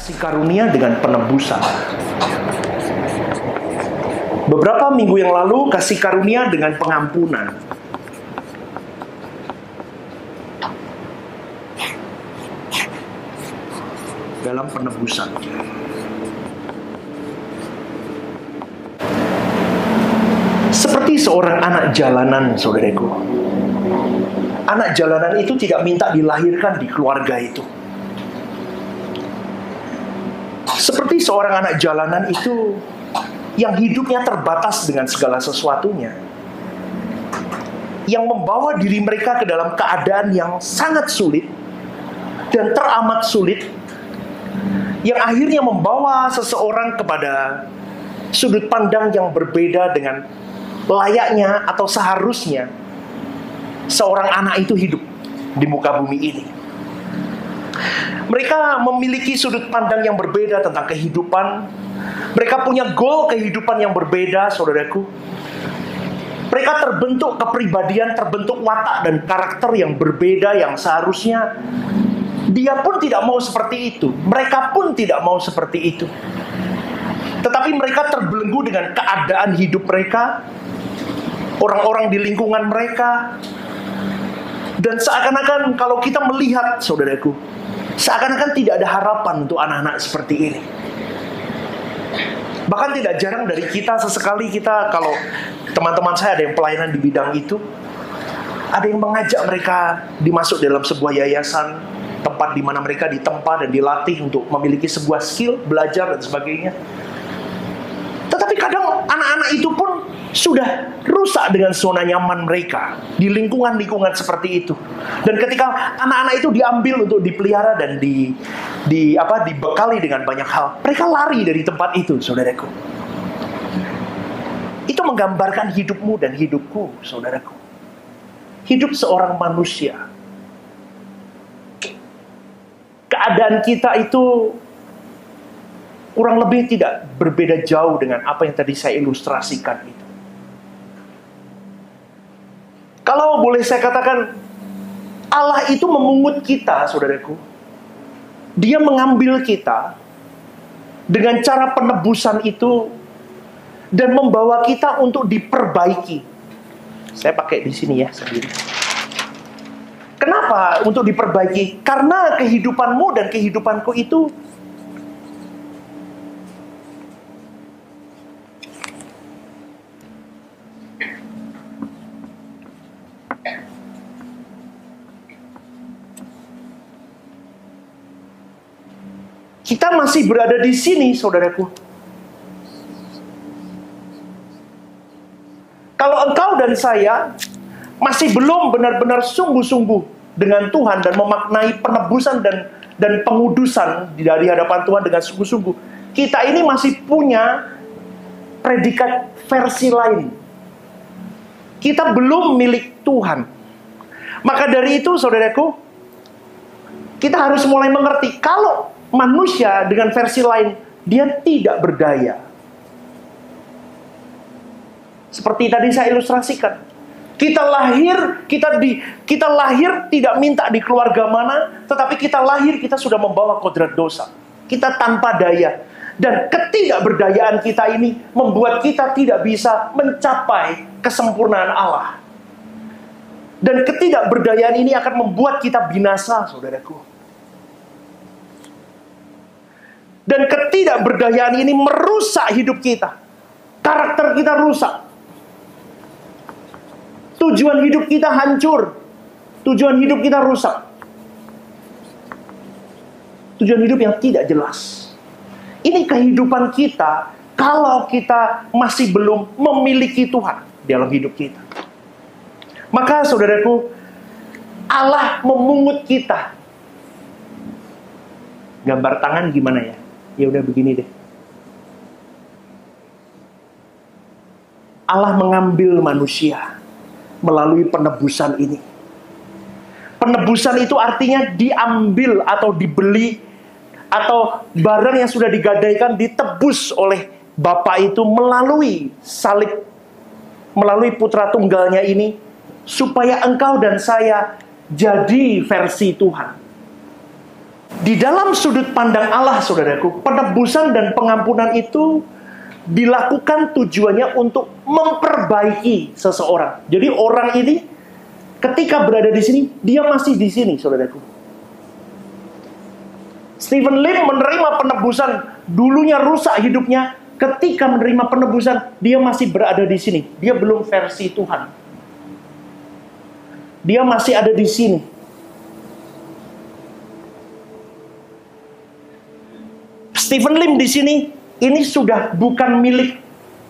Kasih karunia dengan penebusan. Beberapa minggu yang lalu, kasih karunia dengan pengampunan. Dalam penebusan. Seperti seorang anak jalanan, saudaraku. Anak jalanan itu tidak minta dilahirkan di keluarga itu. Seperti seorang anak jalanan itu yang hidupnya terbatas dengan segala sesuatunya, yang membawa diri mereka ke dalam keadaan yang sangat sulit dan teramat sulit, yang akhirnya membawa seseorang kepada sudut pandang yang berbeda dengan layaknya atau seharusnya seorang anak itu hidup di muka bumi ini. Mereka memiliki sudut pandang yang berbeda tentang kehidupan. Mereka punya goal kehidupan yang berbeda, saudaraku. Mereka terbentuk kepribadian, terbentuk watak dan karakter yang berbeda, yang seharusnya dia pun tidak mau seperti itu. Mereka pun tidak mau seperti itu. Tetapi mereka terbelenggu dengan keadaan hidup mereka, orang-orang di lingkungan mereka. Dan seakan-akan kalau kita melihat, saudaraku, seakan-akan tidak ada harapan untuk anak-anak seperti ini. Bahkan tidak jarang dari kita, sesekali kita, kalau teman-teman saya ada yang pelayanan di bidang itu, ada yang mengajak mereka dimasuk dalam sebuah yayasan, tempat di mana mereka ditempa dan dilatih untuk memiliki sebuah skill, belajar dan sebagainya. Tetapi kadang anak-anak itu pun sudah rusak dengan zona nyaman mereka di lingkungan-lingkungan seperti itu. Dan ketika anak-anak itu diambil untuk dipelihara dan dibekali dengan banyak hal, mereka lari dari tempat itu, saudaraku. Itu menggambarkan hidupmu dan hidupku, saudaraku. Hidup seorang manusia. Keadaan kita itu kurang lebih tidak berbeda jauh dengan apa yang tadi saya ilustrasikan itu. Kalau boleh saya katakan, Allah itu memungut kita, saudaraku. Dia mengambil kita dengan cara penebusan itu dan membawa kita untuk diperbaiki. Saya pakai di sini ya sendiri. Kenapa untuk diperbaiki? Karena kehidupanmu dan kehidupanku itu kita masih berada di sini, saudaraku. Kalau engkau dan saya masih belum benar-benar sungguh-sungguh dengan Tuhan dan memaknai penebusan dan pengudusan dari hadapan Tuhan dengan sungguh-sungguh, kita ini masih punya predikat versi lain. Kita belum milik Tuhan. Maka dari itu, saudaraku, kita harus mulai mengerti kalau manusia dengan versi lain, dia tidak berdaya. Seperti tadi saya ilustrasikan. Kita lahir tidak minta di keluarga mana, tetapi kita lahir, kita sudah membawa kodrat dosa. Kita tanpa daya. Dan ketidakberdayaan kita ini membuat kita tidak bisa mencapai kesempurnaan Allah. Dan ketidakberdayaan ini akan membuat kita binasa, saudaraku. Dan ketidakberdayaan ini merusak hidup kita. Karakter kita rusak. Tujuan hidup kita hancur. Tujuan hidup kita rusak. Tujuan hidup yang tidak jelas. Ini kehidupan kita kalau kita masih belum memiliki Tuhan dalam hidup kita. Maka saudaraku, Allah memungut kita. Gambar tangan gimana ya? Ya udah begini deh. Allah mengambil manusia melalui penebusan ini. Penebusan itu artinya diambil atau dibeli, atau barang yang sudah digadaikan ditebus oleh Bapa itu melalui salib, melalui putra tunggalnya ini, supaya engkau dan saya jadi versi Tuhan. Di dalam sudut pandang Allah, saudaraku, penebusan dan pengampunan itu dilakukan tujuannya untuk memperbaiki seseorang. Jadi orang ini ketika berada di sini, dia masih di sini, saudaraku. Stephen Lim menerima penebusan, dulunya rusak hidupnya. Ketika menerima penebusan, dia masih berada di sini. Dia belum versi Tuhan. Dia masih ada di sini. Stephen Lim di sini, ini sudah bukan milik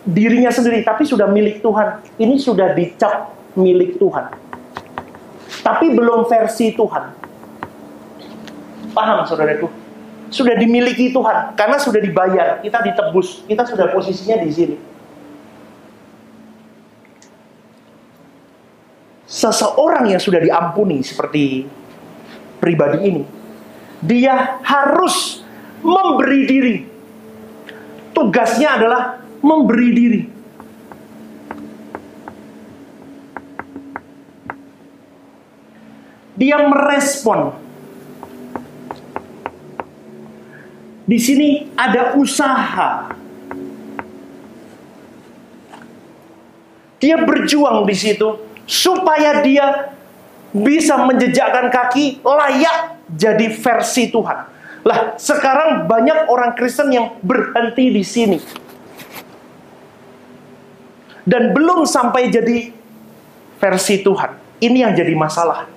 dirinya sendiri, tapi sudah milik Tuhan. Ini sudah dicap milik Tuhan. Tapi belum versi Tuhan. Paham, saudaraku? Sudah dimiliki Tuhan, karena sudah dibayar, kita ditebus, kita sudah posisinya di sini. Seseorang yang sudah diampuni seperti pribadi ini, dia harus memberi diri. Tugasnya adalah memberi diri. Dia merespon. Di sini ada usaha. Dia berjuang di situ supaya dia bisa menjejakkan kaki layak jadi versi Tuhan. Lah, sekarang banyak orang Kristen yang berhenti di sini. Dan belum sampai jadi versi Tuhan. Ini yang jadi masalah.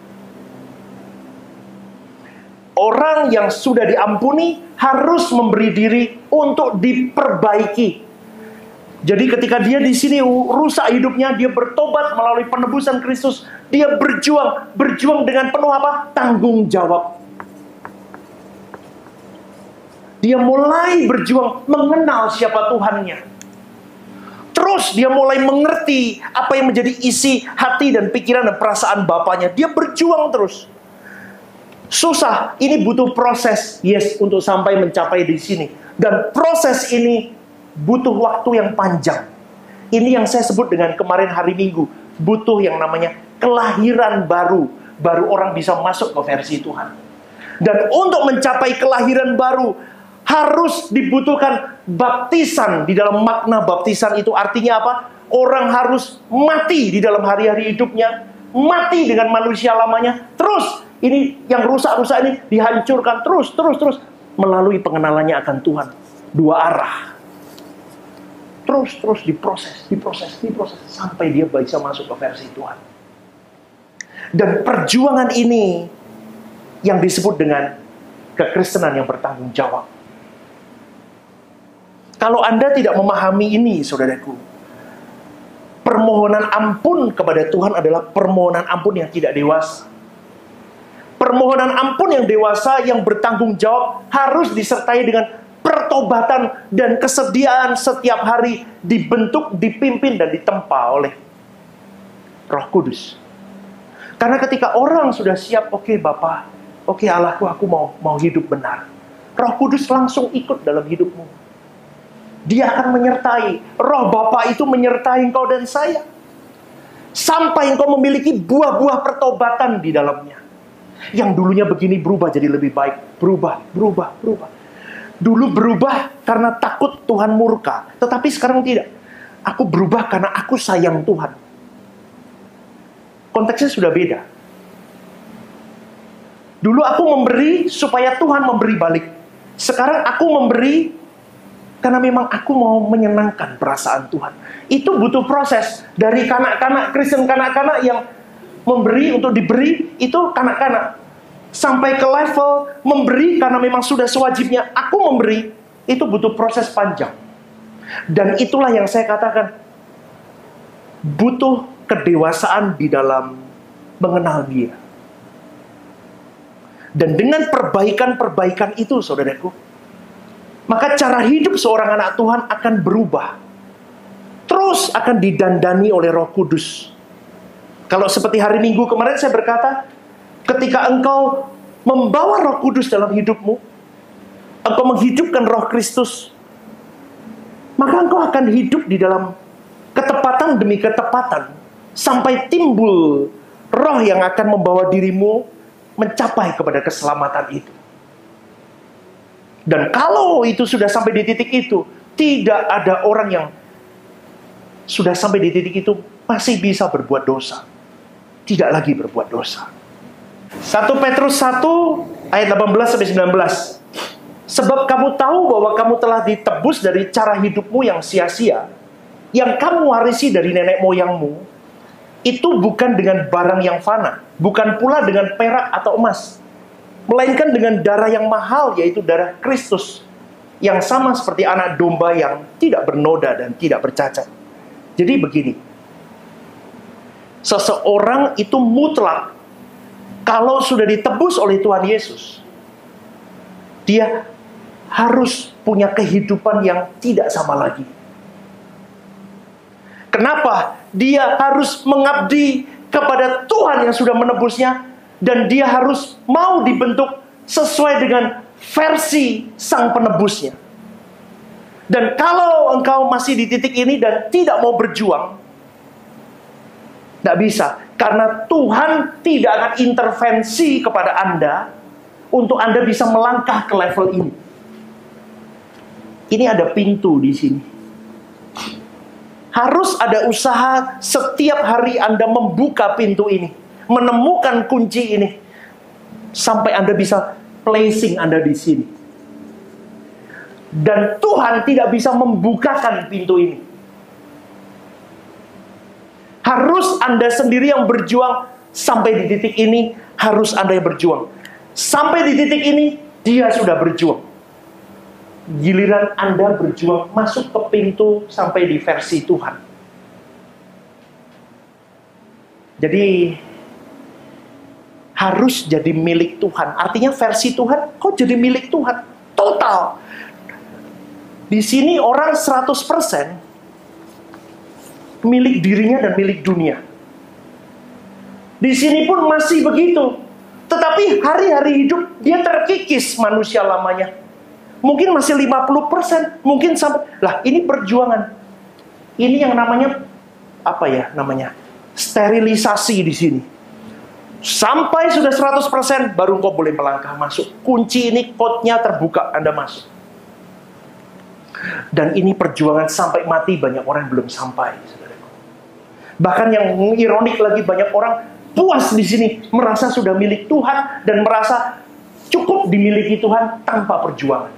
Orang yang sudah diampuni harus memberi diri untuk diperbaiki. Jadi ketika dia di sini rusak hidupnya, dia bertobat melalui penebusan Kristus, dia berjuang dengan penuh apa? Tanggung jawab. Dia mulai berjuang mengenal siapa Tuhannya. Terus dia mulai mengerti apa yang menjadi isi hati dan pikiran dan perasaan Bapaknya. Dia berjuang terus. Susah, ini butuh proses, yes, untuk sampai mencapai di sini. Dan proses ini butuh waktu yang panjang. Ini yang saya sebut dengan kemarin hari Minggu, butuh yang namanya kelahiran baru. Baru orang bisa masuk ke versi Tuhan. Dan untuk mencapai kelahiran baru, harus dibutuhkan baptisan. Di dalam makna baptisan itu artinya apa? Orang harus mati di dalam hari-hari hidupnya. Mati dengan manusia lamanya. Terus ini yang rusak-rusak ini dihancurkan terus melalui pengenalannya akan Tuhan. Dua arah. Terus diproses sampai dia bisa masuk ke versi Tuhan. Dan perjuangan ini yang disebut dengan kekristenan yang bertanggung jawab. Kalau Anda tidak memahami ini, saudaraku, permohonan ampun kepada Tuhan adalah permohonan ampun yang tidak dewasa. Permohonan ampun yang dewasa, yang bertanggung jawab, harus disertai dengan pertobatan dan kesediaan setiap hari dibentuk, dipimpin, dan ditempa oleh Roh Kudus. Karena ketika orang sudah siap, oke Bapa, oke Allahku, aku mau hidup benar. Roh Kudus langsung ikut dalam hidupmu. Dia akan menyertai. Roh Bapa itu menyertai engkau dan saya. Sampai engkau memiliki buah-buah pertobatan di dalamnya. Yang dulunya begini berubah jadi lebih baik. Berubah. Dulu berubah karena takut Tuhan murka. Tetapi sekarang tidak. Aku berubah karena aku sayang Tuhan. Konteksnya sudah beda. Dulu aku memberi supaya Tuhan memberi balik. Sekarang aku memberi karena memang aku mau menyenangkan perasaan Tuhan. Itu butuh proses. Dari kanak-kanak, Kristen kanak-kanak yang memberi untuk diberi, itu kanak-kanak. Sampai ke level memberi karena memang sudah sewajibnya aku memberi, itu butuh proses panjang. Dan itulah yang saya katakan, butuh kedewasaan di dalam mengenal Dia. Dan dengan perbaikan-perbaikan itu, saudaraku, maka cara hidup seorang anak Tuhan akan berubah. Terus akan didandani oleh Roh Kudus. Kalau seperti hari Minggu kemarin saya berkata, ketika engkau membawa Roh Kudus dalam hidupmu, engkau menghidupkan Roh Kristus, maka engkau akan hidup di dalam ketepatan demi ketepatan, sampai timbul roh yang akan membawa dirimu mencapai kepada keselamatan itu. Dan kalau itu sudah sampai di titik itu, tidak ada orang yang sudah sampai di titik itu masih bisa berbuat dosa. Tidak lagi berbuat dosa. 1 Petrus 1 ayat 18-19. Sebab kamu tahu bahwa kamu telah ditebus dari cara hidupmu yang sia-sia, yang kamu warisi dari nenek moyangmu, itu bukan dengan barang yang fana, bukan pula dengan perak atau emas, melainkan dengan darah yang mahal, yaitu darah Kristus, yang sama seperti anak domba yang tidak bernoda dan tidak bercacat. Jadi begini, seseorang itu mutlak, kalau sudah ditebus oleh Tuhan Yesus, dia harus punya kehidupan yang tidak sama lagi. Kenapa? Dia harus mengabdi kepada Tuhan yang sudah menebusnya, dan dia harus mau dibentuk sesuai dengan versi Sang Penebusnya. Dan kalau engkau masih di titik ini dan tidak mau berjuang, tidak bisa. Karena Tuhan tidak akan intervensi kepada Anda untuk Anda bisa melangkah ke level ini. Ini ada pintu di sini. Harus ada usaha setiap hari Anda membuka pintu ini, menemukan kunci ini, sampai Anda bisa placing Anda di sini. Dan Tuhan tidak bisa membukakan pintu ini. Harus Anda sendiri yang berjuang. Sampai di titik ini, harus Anda yang berjuang. Sampai di titik ini, dia sudah berjuang. Giliran Anda berjuang masuk ke pintu sampai di versi Tuhan. Jadi harus jadi milik Tuhan. Artinya versi Tuhan, kau jadi milik Tuhan. Total. Di sini orang 100% milik dirinya dan milik dunia. Di sini pun masih begitu. Tetapi hari-hari hidup dia terkikis manusia lamanya. Mungkin masih 50%, mungkin sampai, lah ini perjuangan. Ini yang namanya, apa ya namanya? Sterilisasi di sini. Sampai sudah 100%, baru kau boleh melangkah masuk. Kunci ini, kodnya terbuka, Anda masuk. Dan ini perjuangan sampai mati, banyak orang yang belum sampai. Bahkan yang ironik lagi, banyak orang puas di sini, merasa sudah milik Tuhan, dan merasa cukup dimiliki Tuhan tanpa perjuangan.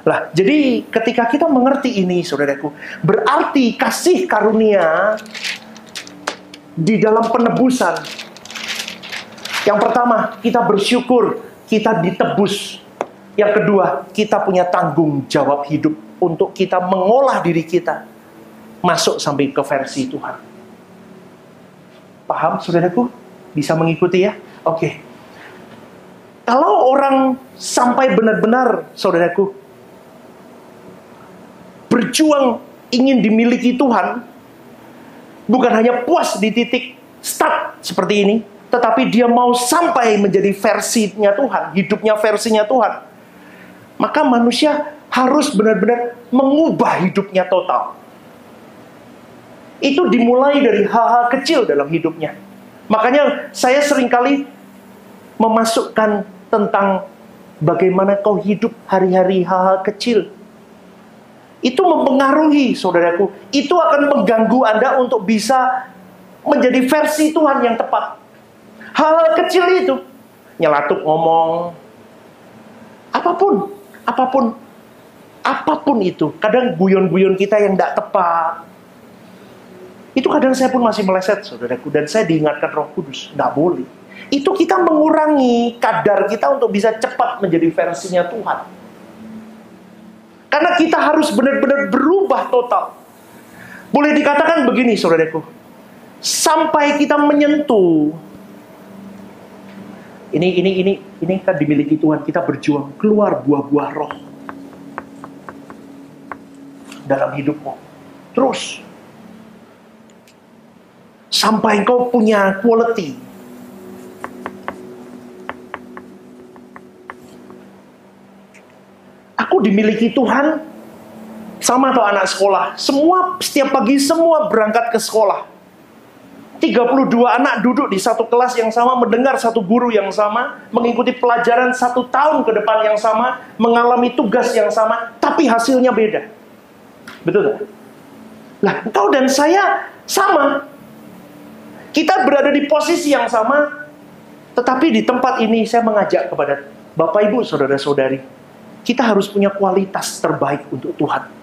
Lah, jadi ketika kita mengerti ini, saudaraku, berarti kasih karunia di dalam penebusan. Yang pertama, kita bersyukur, kita ditebus. Yang kedua, kita punya tanggung jawab hidup untuk kita mengolah diri kita masuk sampai ke versi Tuhan. Paham, saudaraku? Bisa mengikuti ya? Oke. Kalau orang sampai benar-benar, saudaraku, berjuang ingin dimiliki Tuhan, bukan hanya puas di titik start seperti ini, tetapi dia mau sampai menjadi versinya Tuhan, hidupnya versinya Tuhan, maka manusia harus benar-benar mengubah hidupnya total. Itu dimulai dari hal-hal kecil dalam hidupnya. Makanya saya seringkali memasukkan tentang bagaimana kau hidup hari-hari hal-hal kecil. Itu mempengaruhi, saudaraku. Itu akan mengganggu Anda untuk bisa menjadi versi Tuhan yang tepat. Hal-hal kecil itu, nyelatuk ngomong, apapun itu. Kadang guyon-guyon kita yang tidak tepat. Itu kadang saya pun masih meleset, saudaraku. Dan saya diingatkan Roh Kudus, tidak boleh. Itu kita mengurangi kadar kita untuk bisa cepat menjadi versinya Tuhan. Karena kita harus benar-benar berubah total. Boleh dikatakan begini, saudaraku. Sampai kita menyentuh. Ini kan dimiliki Tuhan. Kita berjuang keluar buah-buah roh dalam hidupmu. Terus. Sampai engkau punya quality. Aku dimiliki Tuhan. Sama atau anak sekolah. Semua, setiap pagi semua berangkat ke sekolah. 32 anak duduk di satu kelas yang sama, mendengar satu guru yang sama, mengikuti pelajaran 1 tahun ke depan yang sama, mengalami tugas yang sama, tapi hasilnya beda. Betul tak? Lah, engkau dan saya sama. Kita berada di posisi yang sama, tetapi di tempat ini saya mengajak kepada Bapak Ibu, Saudara-saudari, kita harus punya kualitas terbaik untuk Tuhan.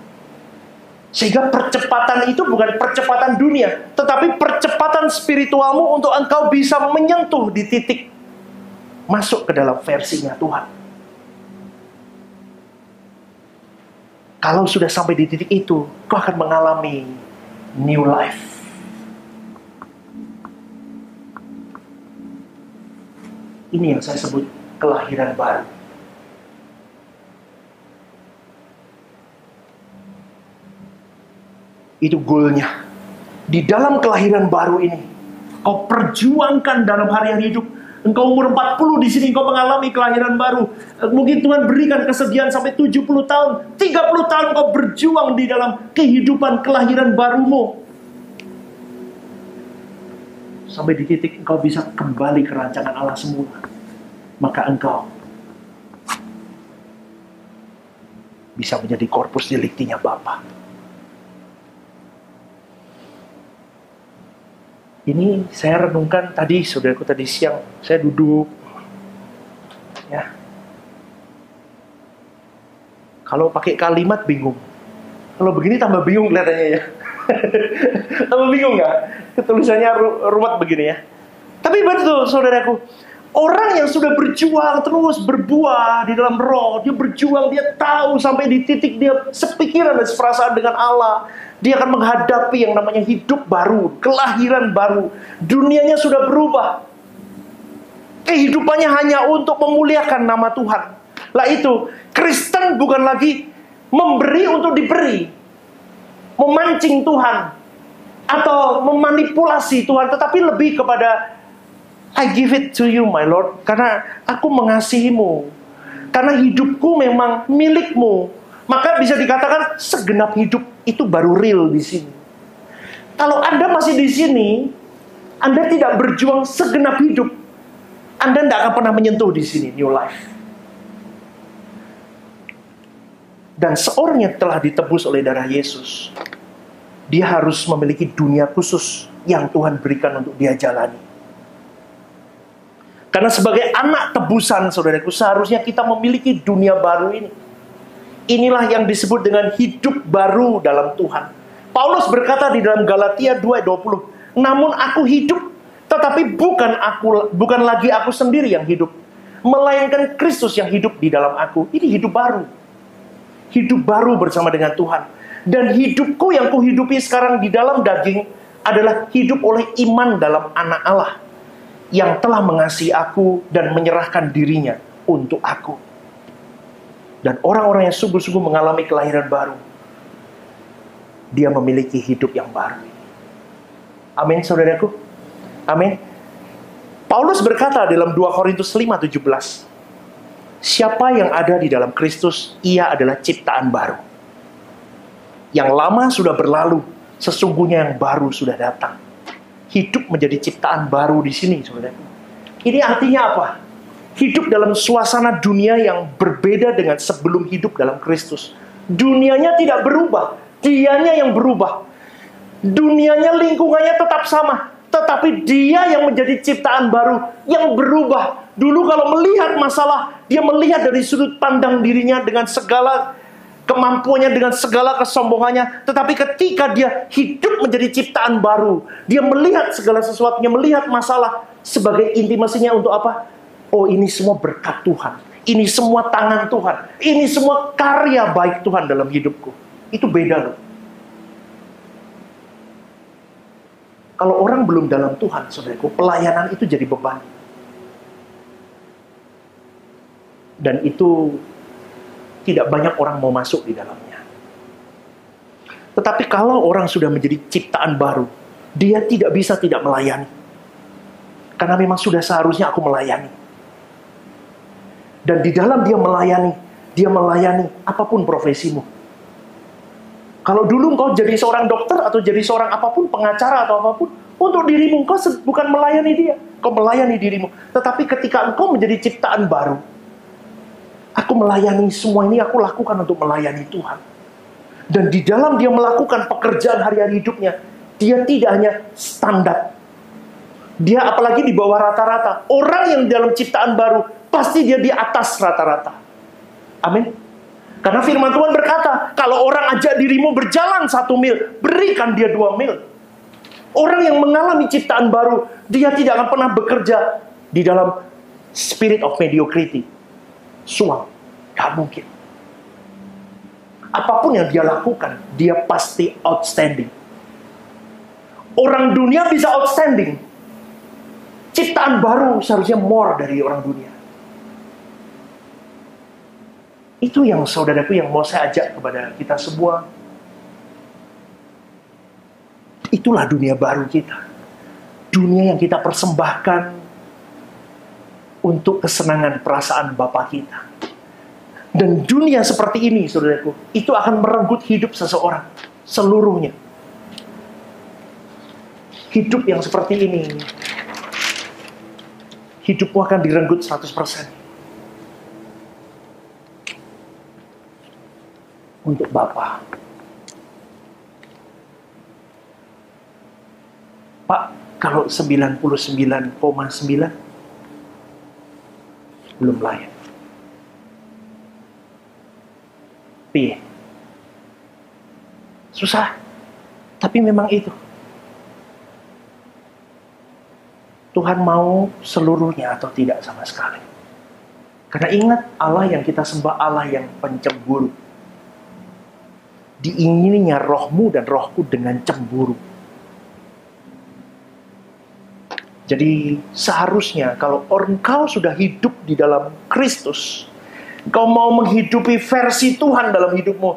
Sehingga percepatan itu bukan percepatan dunia, tetapi percepatan spiritualmu untuk engkau bisa menyentuh di titik masuk ke dalam versinya Tuhan. Kalau sudah sampai di titik itu, kau akan mengalami new life. Ini yang saya sebut kelahiran baru. Itu goalnya. Di dalam kelahiran baru ini, kau perjuangkan dalam hari-hari hidup. Engkau umur 40 di sini, engkau mengalami kelahiran baru. Mungkin Tuhan berikan kesediaan sampai 70 tahun. 30 tahun kau berjuang di dalam kehidupan kelahiran barumu. Sampai di titik engkau bisa kembali ke rancangan Allah semula. Maka engkau bisa menjadi korpus deliktinya Bapa. Ini saya renungkan tadi, saudaraku, tadi siang saya duduk, ya. Kalau pakai kalimat bingung, kalau begini tambah bingung kelihatannya ya. Tambah bingung nggak? Tulisannya ruwet begini ya. Tapi betul, saudaraku, orang yang sudah berjuang terus berbuah di dalam roh, dia berjuang, dia tahu sampai di titik dia sepikiran dan seperasaan dengan Allah. Dia akan menghadapi yang namanya hidup baru, kelahiran baru. Dunianya sudah berubah. Kehidupannya hanya untuk memuliakan nama Tuhan. Lah itu, Kristen bukan lagi memberi untuk diberi, memancing Tuhan, atau memanipulasi Tuhan, tetapi lebih kepada I give it to you, my Lord, karena aku mengasihimu, karena hidupku memang milikmu. Maka bisa dikatakan segenap hidup itu baru real di sini. Kalau Anda masih di sini, Anda tidak berjuang segenap hidup, Anda tidak akan pernah menyentuh di sini new life. Dan seorang yang telah ditebus oleh darah Yesus, dia harus memiliki dunia khusus yang Tuhan berikan untuk dia jalani. Karena sebagai anak tebusan, saudaraku, seharusnya kita memiliki dunia baru ini. Inilah yang disebut dengan hidup baru dalam Tuhan. Paulus berkata di dalam Galatia 2:20, namun aku hidup, tetapi bukan lagi aku sendiri yang hidup, melainkan Kristus yang hidup di dalam aku. Ini hidup baru. Hidup baru bersama dengan Tuhan. Dan hidupku yang kuhidupi sekarang di dalam daging adalah hidup oleh iman dalam anak Allah yang telah mengasihi aku dan menyerahkan dirinya untuk aku. Dan orang-orang yang sungguh-sungguh mengalami kelahiran baru, dia memiliki hidup yang baru. Amin, saudaraku. Amin. Paulus berkata dalam 2 Korintus 5:17, siapa yang ada di dalam Kristus, ia adalah ciptaan baru. Yang lama sudah berlalu, sesungguhnya yang baru sudah datang. Hidup menjadi ciptaan baru di sini, saudaraku. Ini artinya apa? Hidup dalam suasana dunia yang berbeda dengan sebelum hidup dalam Kristus. Dunianya tidak berubah, dianya yang berubah. Dunianya, lingkungannya tetap sama, tetapi dia yang menjadi ciptaan baru, yang berubah. Dulu kalau melihat masalah, dia melihat dari sudut pandang dirinya dengan segala kemampuannya, dengan segala kesombongannya. Tetapi ketika dia hidup menjadi ciptaan baru, dia melihat segala sesuatunya, melihat masalah sebagai intimasinya untuk apa? Oh, ini semua berkat Tuhan. Ini semua tangan Tuhan. Ini semua karya baik Tuhan dalam hidupku. Itu beda loh. Kalau orang belum dalam Tuhan, saudaraku, pelayanan itu jadi beban. Dan itu tidak banyak orang mau masuk di dalamnya. Tetapi kalau orang sudah menjadi ciptaan baru, dia tidak bisa tidak melayani. Karena memang sudah seharusnya aku melayani. Dan di dalam dia melayani apapun profesimu. Kalau dulu engkau jadi seorang dokter atau jadi seorang apapun, pengacara atau apapun, untuk dirimu engkau bukan melayani dia, engkau melayani dirimu. Tetapi ketika engkau menjadi ciptaan baru, aku melayani semua ini, aku lakukan untuk melayani Tuhan. Dan di dalam dia melakukan pekerjaan hari-hari hidupnya, dia tidak hanya standar. Dia apalagi di bawah rata-rata. Orang yang dalam ciptaan baru, pasti dia di atas rata-rata. Amin. Karena firman Tuhan berkata, kalau orang ajak dirimu berjalan 1 mil, berikan dia 2 mil. Orang yang mengalami ciptaan baru, dia tidak akan pernah bekerja di dalam spirit of mediocrity. Suang. Gak mungkin. Apapun yang dia lakukan, dia pasti outstanding. Orang dunia bisa outstanding. Ciptaan baru seharusnya more dari orang dunia. Itu yang saudaraku yang mau saya ajak kepada kita semua. Itulah dunia baru kita. Dunia yang kita persembahkan untuk kesenangan perasaan Bapa kita. Dan dunia seperti ini, saudaraku, itu akan merenggut hidup seseorang seluruhnya. Hidup yang seperti ini, hidupmu akan direnggut 100%. Untuk Bapa. Pak, kalau 99,9 belum layak. Piye? Susah. Tapi memang itu. Tuhan mau seluruhnya atau tidak sama sekali. Karena ingat, Allah yang kita sembah Allah yang pencemburu. Diingininya rohmu dan rohku dengan cemburu. Jadi seharusnya kalau engkau sudah hidup di dalam Kristus, engkau mau menghidupi versi Tuhan dalam hidupmu,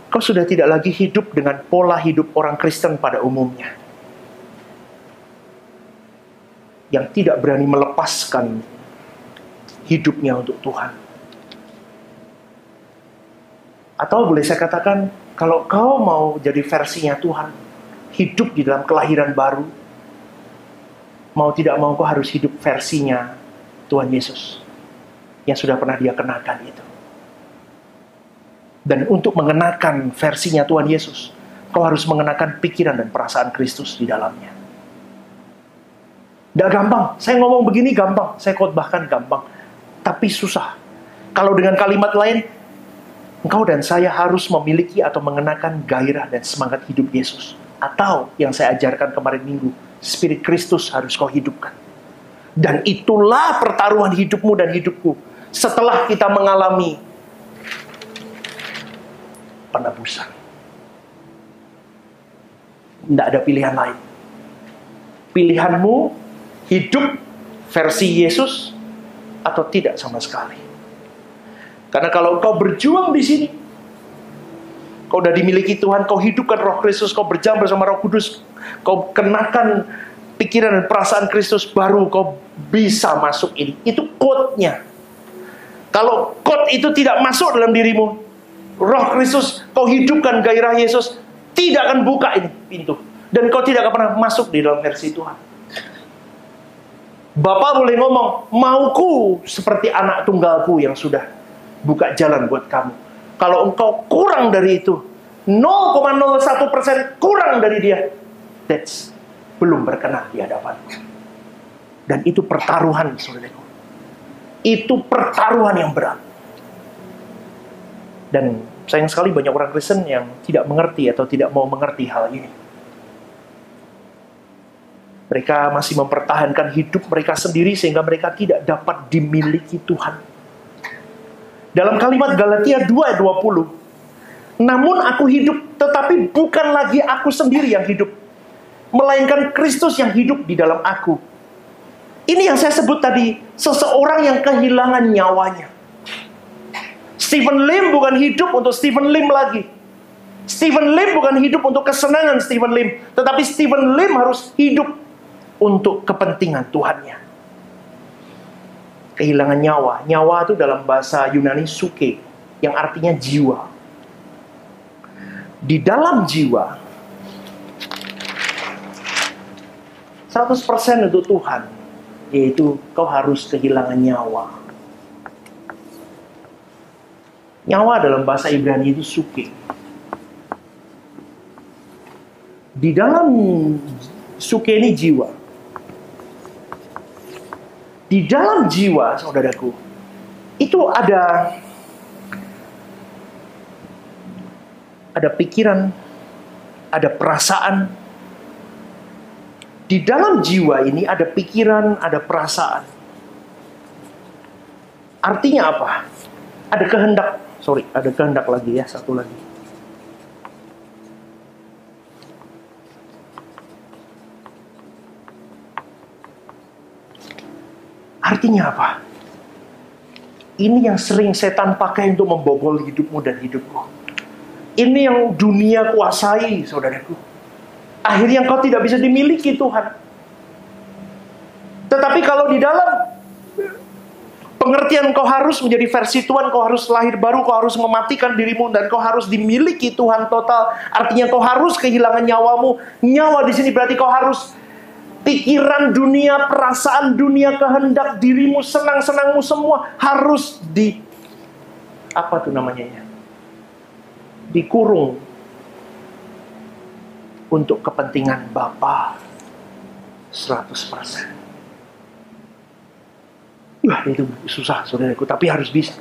kau sudah tidak lagi hidup dengan pola hidup orang Kristen pada umumnya. Yang tidak berani melepaskan hidupnya untuk Tuhan. Atau boleh saya katakan, kalau kau mau jadi versinya Tuhan, hidup di dalam kelahiran baru, mau tidak mau kau harus hidup versinya Tuhan Yesus, yang sudah pernah dia kenakan itu. Dan untuk mengenakan versinya Tuhan Yesus, kau harus mengenakan pikiran dan perasaan Kristus di dalamnya. Tidak gampang, saya ngomong begini gampang, saya khotbahkan gampang, tapi susah. Kalau dengan kalimat lain, engkau dan saya harus memiliki atau mengenakan gairah dan semangat hidup Yesus. Atau yang saya ajarkan kemarin minggu, Spirit Kristus harus kau hidupkan. Dan itulah pertaruhan hidupmu dan hidupku. Setelah kita mengalami penebusan. Tidak ada pilihan lain. Pilihanmu hidup versi Yesus atau tidak sama sekali. Karena kalau kau berjuang di sini, kau udah dimiliki Tuhan, kau hidupkan Roh Kristus, kau berjalan bersama Roh Kudus, kau kenakan pikiran dan perasaan Kristus, baru kau bisa masuk ini. Itu code-nya. Kalau code itu tidak masuk dalam dirimu, Roh Kristus, kau hidupkan gairah Yesus, tidak akan buka ini pintu. Dan kau tidak akan pernah masuk di dalam versi Tuhan. Bapak boleh ngomong, mauku seperti anak tunggalku yang sudah buka jalan buat kamu. Kalau engkau kurang dari itu, 0,01% kurang dari dia, that's belum berkenan di hadapanku. Dan itu pertaruhan, saudaraku. Itu pertaruhan yang berat. Dan sayang sekali banyak orang Kristen yang tidak mengerti atau tidak mau mengerti hal ini. Mereka masih mempertahankan hidup mereka sendiri sehingga mereka tidak dapat dimiliki Tuhan. Dalam kalimat Galatia 2:20, namun aku hidup, tetapi bukan lagi aku sendiri yang hidup, melainkan Kristus yang hidup di dalam aku. Ini yang saya sebut tadi, seseorang yang kehilangan nyawanya. Stephen Lim bukan hidup untuk Stephen Lim lagi. Stephen Lim bukan hidup untuk kesenangan Stephen Lim, tetapi Stephen Lim harus hidup untuk kepentingan Tuhannya. Kehilangan nyawa. Nyawa itu dalam bahasa Yunani suke, yang artinya jiwa. Di dalam jiwa 100% untuk Tuhan, yaitu kau harus kehilangan nyawa. Nyawa dalam bahasa Ibrani itu suke. Di dalam suke ini jiwa. Di dalam jiwa, saudaraku, itu ada pikiran, ada perasaan. Di dalam jiwa ini ada pikiran, ada perasaan. Artinya apa? Ada kehendak. Ada kehendak lagi ya, satu lagi. Artinya apa? Ini yang sering setan pakai untuk membobol hidupmu dan hidupku. Ini yang dunia kuasai, saudaraku. Akhirnya engkau tidak bisa dimiliki Tuhan. Tetapi kalau di dalam pengertian kau harus menjadi versi Tuhan, kau harus lahir baru, kau harus mematikan dirimu, dan kau harus dimiliki Tuhan total. Artinya kau harus kehilangan nyawamu. Nyawa di sini berarti kau harus pikiran dunia, perasaan dunia, kehendak dirimu, senang-senangmu semua harus apa tuh namanya ya? Dikurung untuk kepentingan Bapa 100%. Wah, itu susah, saudaraku, tapi harus bisa.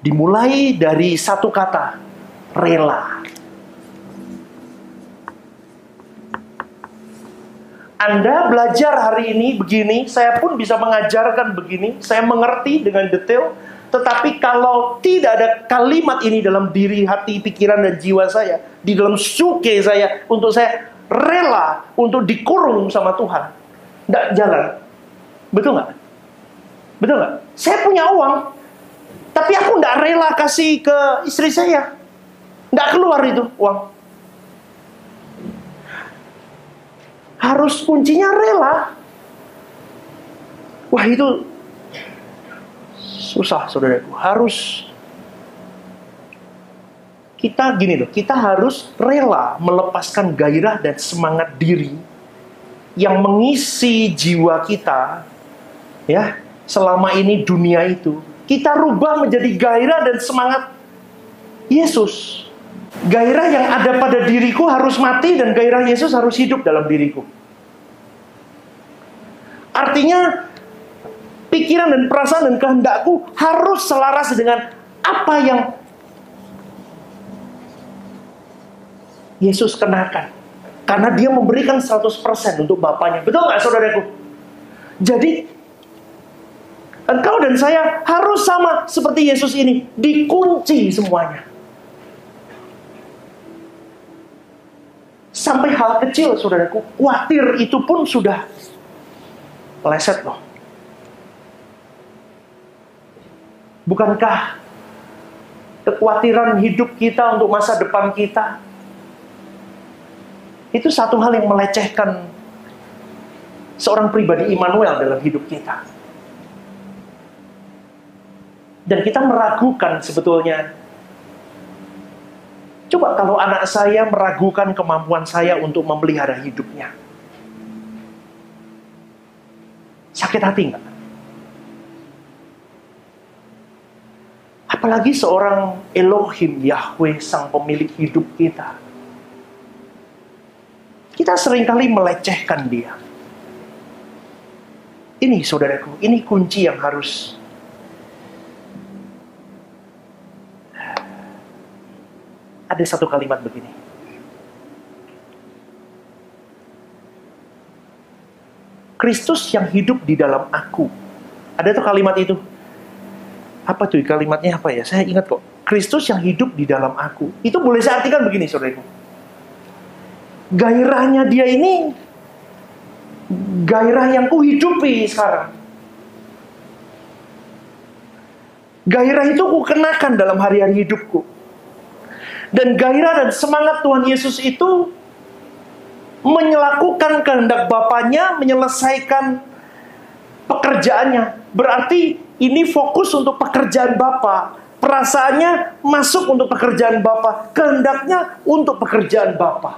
Dimulai dari satu kata, rela. Anda belajar hari ini begini, saya pun bisa mengajarkan begini, saya mengerti dengan detail, tetapi kalau tidak ada kalimat ini dalam diri, hati, pikiran, dan jiwa saya, di dalam suke saya, untuk saya rela untuk dikurung sama Tuhan, tidak jalan. Betul nggak? Betul nggak? Saya punya uang, tapi aku tidak rela kasih ke istri saya. Tidak keluar itu uang. Harus kuncinya rela. Wah, itu susah, saudaraku. Harus kita gini loh, kita harus rela melepaskan gairah dan semangat diri yang mengisi jiwa kita. Ya, selama ini dunia itu kita rubah menjadi gairah dan semangat Yesus. Gairah yang ada pada diriku harus mati dan gairah Yesus harus hidup dalam diriku. Artinya pikiran dan perasaan dan kehendakku harus selaras dengan apa yang Yesus kenakan. Karena dia memberikan 100% untuk Bapaknya. Betul nggak, saudaraku? Jadi engkau dan saya harus sama seperti Yesus ini, dikunci semuanya. Sampai hal kecil, saudaraku, khawatir itu pun sudah leset loh. Bukankah kekhawatiran hidup kita untuk masa depan kita itu satu hal yang melecehkan seorang pribadi Immanuel dalam hidup kita? Dan kita meragukan sebetulnya. Coba kalau anak saya meragukan kemampuan saya untuk memelihara hidupnya. Sakit hati nggak? Apalagi seorang Elohim, Yahweh, sang pemilik hidup kita. Kita seringkali melecehkan dia. Ini, saudaraku, ini kunci yang harus ada satu kalimat begini. Kristus yang hidup di dalam aku. Ada tuh kalimat itu. Apa tuh kalimatnya apa ya? Saya ingat kok. Kristus yang hidup di dalam aku. Itu boleh saya artikan begini, saudaraku. Gairahnya dia ini gairah yang kuhidupi sekarang. Gairah itu kukenakan dalam hari-hari hidupku. Dan gairah dan semangat Tuhan Yesus itu menyelakukan kehendak Bapaknya, menyelesaikan pekerjaannya. Berarti ini fokus untuk pekerjaan Bapa. Perasaannya masuk untuk pekerjaan Bapa, kehendaknya untuk pekerjaan Bapa.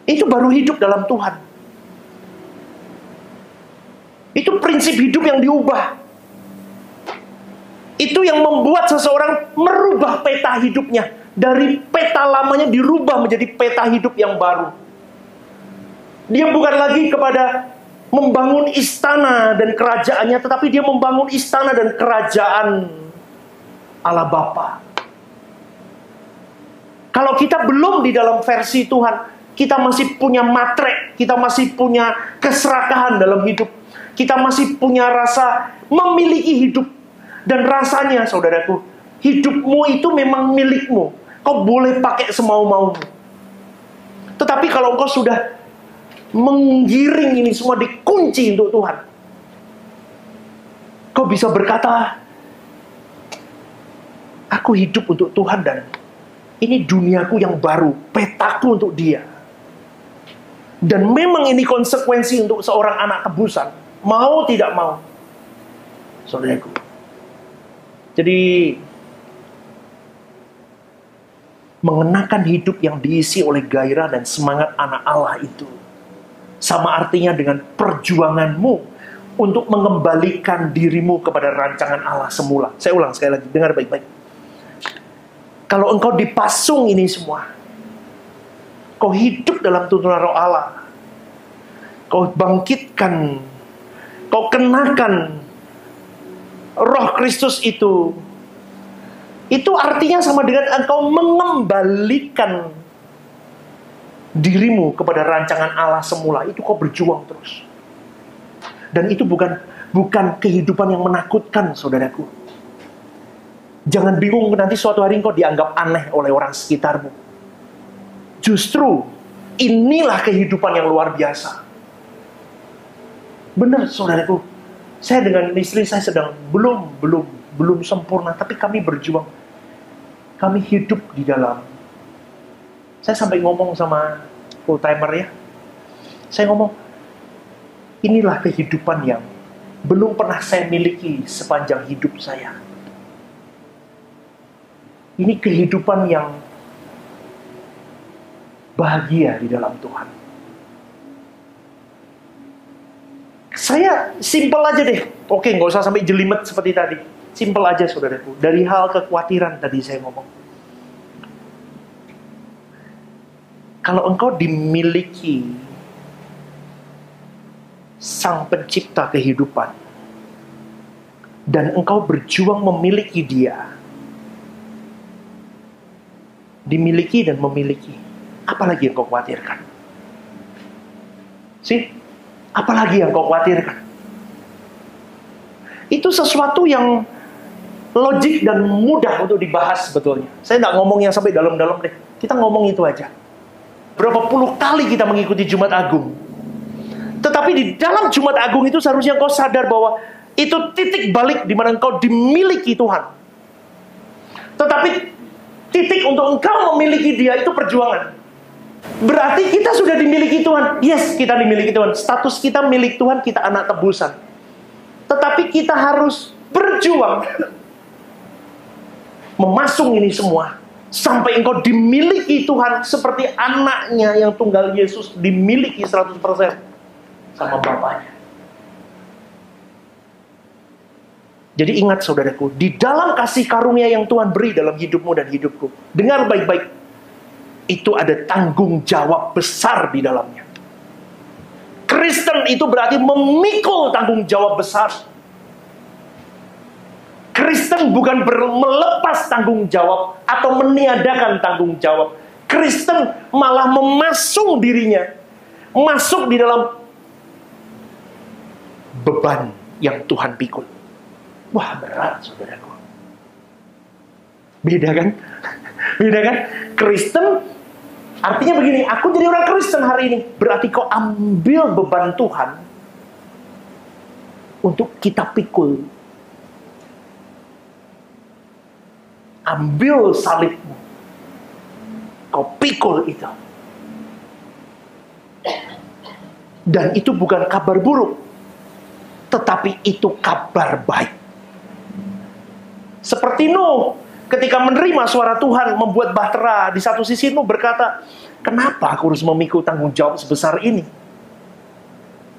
Itu baru hidup dalam Tuhan. Itu prinsip hidup yang diubah. Itu yang membuat seseorang merubah peta hidupnya. Dari peta lamanya dirubah menjadi peta hidup yang baru. Dia bukan lagi kepada membangun istana dan kerajaannya, tetapi dia membangun istana dan kerajaan Allah Bapa. Kalau kita belum di dalam versi Tuhan, kita masih punya matre, kita masih punya keserakahan dalam hidup. Kita masih punya rasa memiliki hidup. Dan rasanya, saudaraku, hidupmu itu memang milikmu. Kau boleh pakai semau-maumu. Tetapi kalau engkau sudah menggiring ini semua, dikunci untuk Tuhan, kau bisa berkata, aku hidup untuk Tuhan dan ini duniaku yang baru, petaku untuk Dia. Dan memang ini konsekuensi untuk seorang anak tebusan, mau tidak mau, saudaraku. Jadi mengenakan hidup yang diisi oleh gairah dan semangat anak Allah itu sama artinya dengan perjuanganmu untuk mengembalikan dirimu kepada rancangan Allah semula. Saya ulang sekali lagi, dengar baik-baik. Kalau engkau dipasung ini semua, kau hidup dalam tuntunan Roh Allah, kau bangkitkan, kau kenakan Roh Kristus itu artinya sama dengan engkau mengembalikan dirimu kepada rancangan Allah semula. Itu kau berjuang terus. Dan itu bukan kehidupan yang menakutkan, saudaraku. Jangan bingung nanti suatu hari engkau dianggap aneh oleh orang sekitarmu. Justru inilah kehidupan yang luar biasa. Benar, saudaraku. Saya dengan istri saya sedang belum sempurna, tapi kami berjuang. Kami hidup di dalam. Saya sampai ngomong sama full timer ya. Saya ngomong, inilah kehidupan yang belum pernah saya miliki sepanjang hidup saya. Ini kehidupan yang bahagia di dalam Tuhan. Saya simpel aja deh. Oke, nggak usah sampai jelimet seperti tadi. Simpel aja, saudaraku. Dari hal kekhawatiran tadi saya ngomong. Kalau engkau dimiliki Sang Pencipta kehidupan, dan engkau berjuang memiliki Dia, dimiliki dan memiliki, apalagi yang kau khawatirkan? Apalagi yang kau khawatirkan? Itu sesuatu yang logik dan mudah untuk dibahas sebetulnya. Saya nggak ngomong yang sampai dalam-dalam deh. Kita ngomong itu aja. Berapa puluh kali kita mengikuti Jumat Agung. Tetapi di dalam Jumat Agung itu seharusnya kau sadar bahwa itu titik balik di mana engkau dimiliki Tuhan. Tetapi titik untuk engkau memiliki Dia itu perjuangan. Berarti kita sudah dimiliki Tuhan. Yes, kita dimiliki Tuhan. Status kita milik Tuhan, kita anak tebusan. Tetapi kita harus berjuang memasung ini semua sampai engkau dimiliki Tuhan seperti anaknya yang tunggal Yesus dimiliki 100% sama Bapaknya. Jadi ingat, saudaraku, di dalam kasih karunia yang Tuhan beri dalam hidupmu dan hidupku, dengar baik-baik, itu ada tanggung jawab besar di dalamnya. Kristen itu berarti memikul tanggung jawab besar. Kristen bukan melepas tanggung jawab atau meniadakan tanggung jawab. Kristen malah memasung dirinya masuk di dalam beban yang Tuhan pikul. Wah, berat, saudaraku. Beda kan? Beda kan? Kristen artinya begini, aku jadi orang Kristen hari ini. Berarti kau ambil beban Tuhan untuk kita pikul. Ambil salibmu. Kau pikul itu. Dan itu bukan kabar buruk. Tetapi itu kabar baik. Seperti Nuh, ketika menerima suara Tuhan membuat bahtera, di satu sisi Nuh berkata, kenapa aku harus memikul tanggung jawab sebesar ini?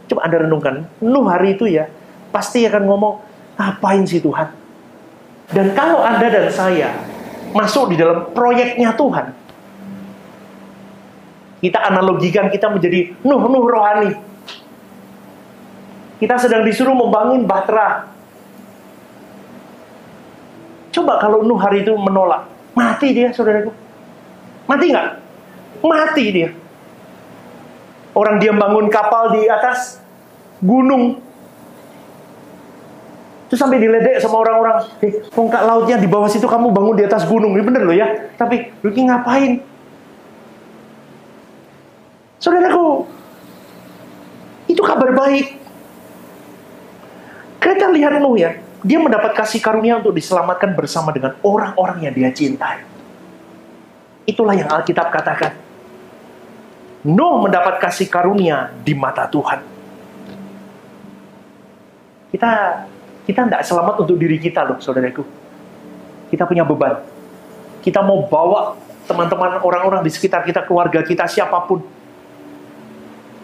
Coba Anda renungkan, Nuh hari itu ya, pasti akan ngomong, ngapain sih Tuhan? Dan kalau Anda dan saya masuk di dalam proyeknya Tuhan, kita analogikan kita menjadi Nuh rohani. Kita sedang disuruh membangun bahtera. Coba kalau Nuh hari itu menolak, mati dia, saudaraku. Mati nggak? Mati dia. Orang dia bangun kapal di atas gunung, itu sampai diledek sama orang-orang. Kok lautnya di bawah situ, kamu bangun di atas gunung. Ini bener loh ya. Tapi lu ngapain? Saudaraku, itu kabar baik. Kita lihat Nuh ya. Dia mendapat kasih karunia untuk diselamatkan bersama dengan orang-orang yang dia cintai. Itulah yang Alkitab katakan. Nuh mendapat kasih karunia di mata Tuhan. Kita tidak selamat untuk diri kita loh, saudaraku. Kita punya beban. Kita mau bawa teman-teman, orang-orang di sekitar kita, keluarga kita, siapapun.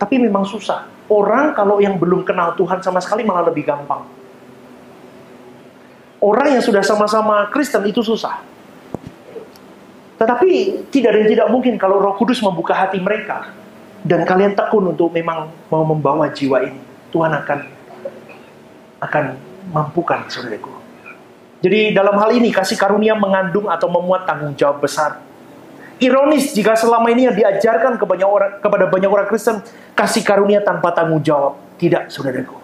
Tapi memang susah. Orang kalau yang belum kenal Tuhan sama sekali malah lebih gampang. Orang yang sudah sama-sama Kristen itu susah. Tetapi tidak ada yang tidak mungkin kalau Roh Kudus membuka hati mereka dan kalian tekun untuk memang mau membawa jiwa ini. Tuhan akan mampukan, saudaraku. Jadi dalam hal ini kasih karunia mengandung atau memuat tanggung jawab besar. Ironis jika selama ini yang diajarkan kepada banyak orang Kristen kasih karunia tanpa tanggung jawab. Tidak, saudaraku.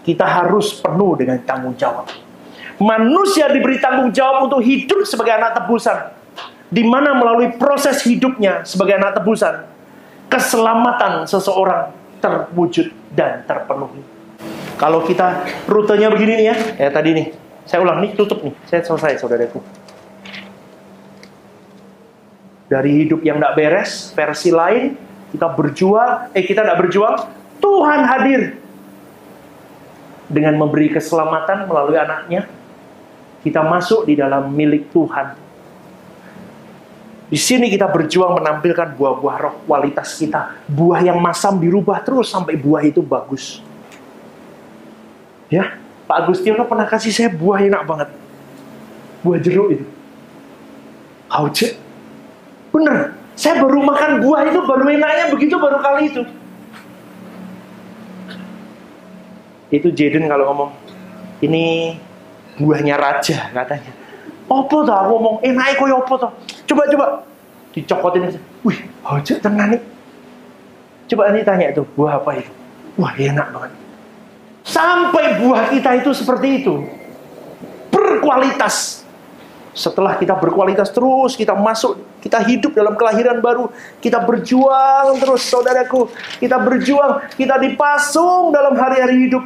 Kita harus penuh dengan tanggung jawab. Manusia diberi tanggung jawab untuk hidup sebagai anak tebusan, di mana melalui proses hidupnya sebagai anak tebusan, keselamatan seseorang terwujud dan terpenuhi. Kalau kita rutenya begini nih ya tadi nih, saya ulang nih, tutup nih, saya selesai, saudaraku. Dari hidup yang tidak beres, versi lain, kita tidak berjuang, Tuhan hadir dengan memberi keselamatan melalui anaknya. Kita masuk di dalam milik Tuhan. Di sini kita berjuang menampilkan buah-buah roh, kualitas kita. Buah yang masam dirubah terus sampai buah itu bagus. Ya, Pak Agustinus pernah kasih saya buah enak banget. Buah jeruk itu. Hauce. Bener, saya baru makan buah itu, baru enaknya begitu, baru kali itu. Itu Jaden kalau ngomong, ini buahnya raja katanya. Apa tuh aku ngomong, enaknya koyo apa tuh? Coba. Dicokotin aja. Wih, hojek tenang nih. Coba ini tanya itu, buah apa itu? Wah, enak banget. Sampai buah kita itu seperti itu. Berkualitas. Setelah kita berkualitas terus, kita masuk, kita hidup dalam kelahiran baru, kita berjuang terus, saudaraku. Kita berjuang, kita dipasung dalam hari-hari hidup.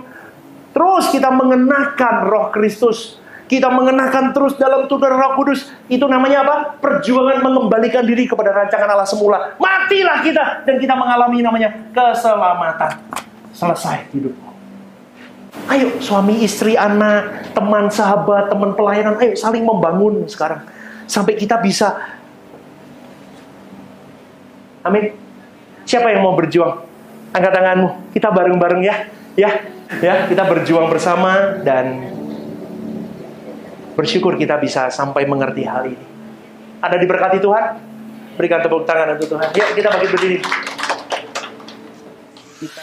Terus kita mengenakan Roh Kristus. Kita mengenakan terus dalam tuntunan Roh Kudus. Itu namanya apa? Perjuangan mengembalikan diri kepada rancangan Allah semula. Matilah kita dan kita mengalami namanya keselamatan. Selesai hidupmu. Ayo suami, istri, anak, teman, sahabat, teman pelayanan, ayo saling membangun sekarang. Sampai kita bisa. Amin. Siapa yang mau berjuang? Angkat tanganmu. Kita bareng-bareng ya. Ya, kita berjuang bersama dan bersyukur kita bisa sampai mengerti hal ini. Anda diberkati Tuhan? Berikan tepuk tangan untuk Tuhan. Yuk kita bagi berdiri. Kita